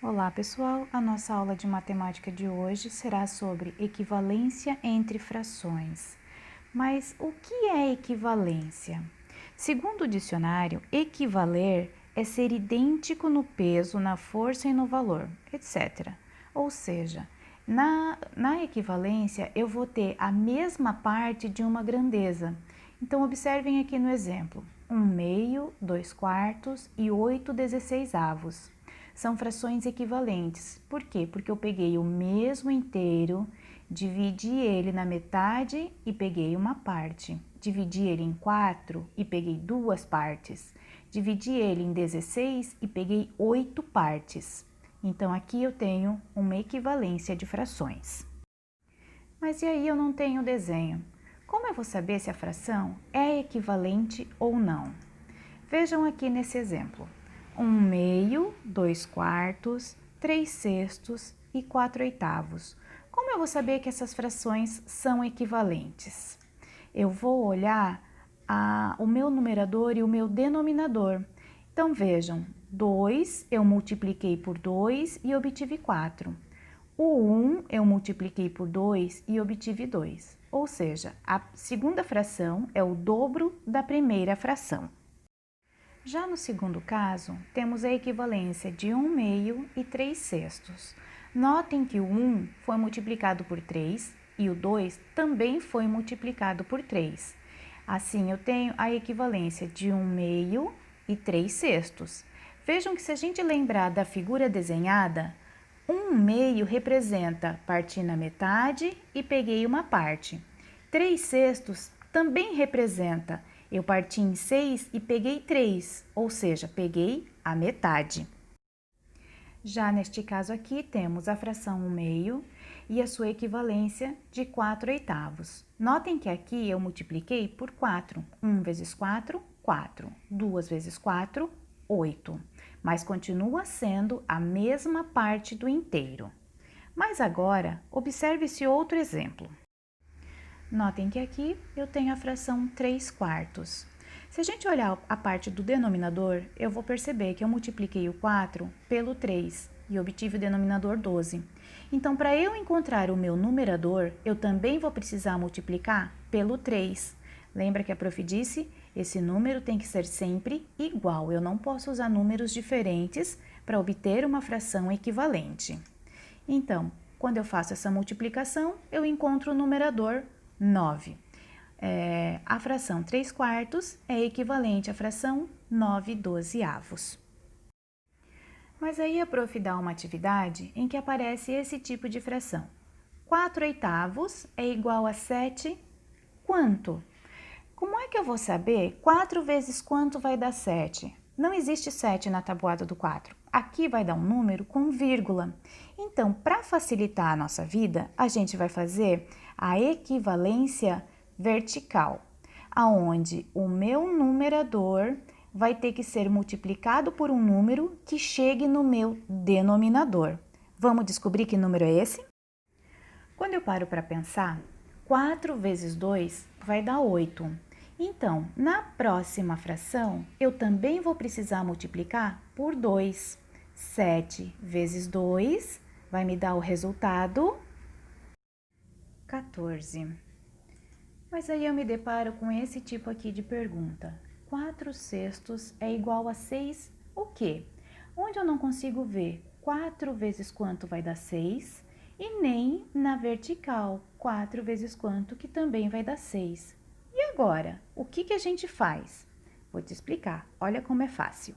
Olá, pessoal! A nossa aula de matemática de hoje será sobre equivalência entre frações. Mas o que é equivalência? Segundo o dicionário, equivaler é ser idêntico no peso, na força e no valor, etc. Ou seja, na equivalência eu vou ter a mesma parte de uma grandeza. Então, observem aqui no exemplo: 1/2, 2/4 e 8/16. São frações equivalentes. Por quê? Porque eu peguei o mesmo inteiro, dividi ele na metade e peguei uma parte. Dividi ele em 4 e peguei 2 partes. Dividi ele em 16 e peguei 8 partes. Então, aqui eu tenho uma equivalência de frações. Mas e aí eu não tenho desenho? Como eu vou saber se a fração é equivalente ou não? Vejam aqui nesse exemplo: 1/2, 2/4, 3/6 e 4/8. Como eu vou saber que essas frações são equivalentes? Eu vou olhar o meu numerador e o meu denominador. Então, vejam, 2 eu multipliquei por 2 e obtive 4. O 1 eu multipliquei por 2 e obtive 2. Ou seja, a segunda fração é o dobro da primeira fração. Já no segundo caso, temos a equivalência de 1/2 e 3/6. Notem que o 1 foi multiplicado por 3 e o 2 também foi multiplicado por 3. Assim, eu tenho a equivalência de 1/2 e 3/6. Vejam que se a gente lembrar da figura desenhada, 1/2 representa partir na metade e peguei uma parte. 3/6 também representa eu parti em 6 e peguei 3, ou seja, peguei a metade. Já neste caso aqui, temos a fração 1/2 e a sua equivalência de 4/8. Notem que aqui eu multipliquei por 4. 1 vezes 4, 4. 2 vezes 4, 8. Mas continua sendo a mesma parte do inteiro. Mas agora, observe esse outro exemplo. Notem que aqui eu tenho a fração 3/4. Se a gente olhar a parte do denominador, eu vou perceber que eu multipliquei o 4 pelo 3 e obtive o denominador 12. Então, para eu encontrar o meu numerador, eu também vou precisar multiplicar pelo 3. Lembra que a prof disse? Esse número tem que ser sempre igual. Eu não posso usar números diferentes para obter uma fração equivalente. Então, quando eu faço essa multiplicação, eu encontro o numerador 9. A fração 3/4 é equivalente à fração 9/12. Mas aí a prof dá uma atividade em que aparece esse tipo de fração. 4/8 é igual a 7 quanto? Como é que eu vou saber 4 vezes quanto vai dar 7? Não existe 7 na tabuada do 4. Aqui vai dar um número com vírgula. Então, para facilitar a nossa vida, a gente vai fazer a equivalência vertical, aonde o meu numerador vai ter que ser multiplicado por um número que chegue no meu denominador. Vamos descobrir que número é esse? Quando eu paro para pensar, 4 vezes 2 vai dar 8. Então, na próxima fração, eu também vou precisar multiplicar por 2. 7 vezes 2 vai me dar o resultado 14. Mas aí eu me deparo com esse tipo aqui de pergunta. 4/6 é igual a 6 o quê? Onde eu não consigo ver 4 vezes quanto vai dar 6 e nem na vertical 4 vezes quanto que também vai dar 6. E agora, o que a gente faz? Vou te explicar, olha como é fácil.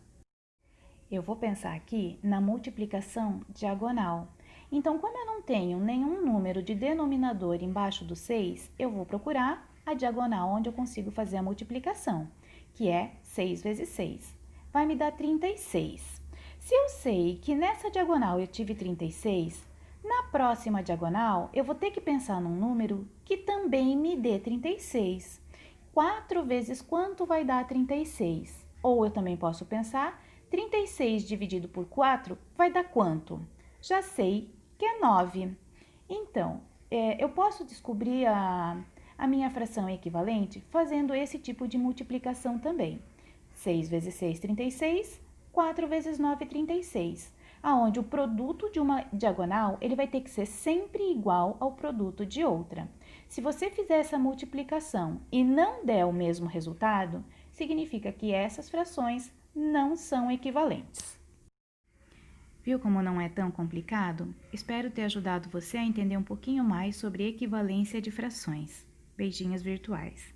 Eu vou pensar aqui na multiplicação diagonal. Então, como eu não tenho nenhum número de denominador embaixo do 6, eu vou procurar a diagonal onde eu consigo fazer a multiplicação, que é 6 vezes 6. Vai me dar 36. Se eu sei que nessa diagonal eu tive 36, na próxima diagonal eu vou ter que pensar num número que também me dê 36. 4 vezes quanto vai dar 36? Ou eu também posso pensar 36 dividido por 4 vai dar quanto? Já sei que é 9. Então, eu posso descobrir a minha fração equivalente fazendo esse tipo de multiplicação também. 6 vezes 6, 36. 4 vezes 9, 36. aonde o produto de uma diagonal ele vai ter que ser sempre igual ao produto de outra. Se você fizer essa multiplicação e não der o mesmo resultado, significa que essas frações não são equivalentes. Viu como não é tão complicado? Espero ter ajudado você a entender um pouquinho mais sobre equivalência de frações. Beijinhos virtuais.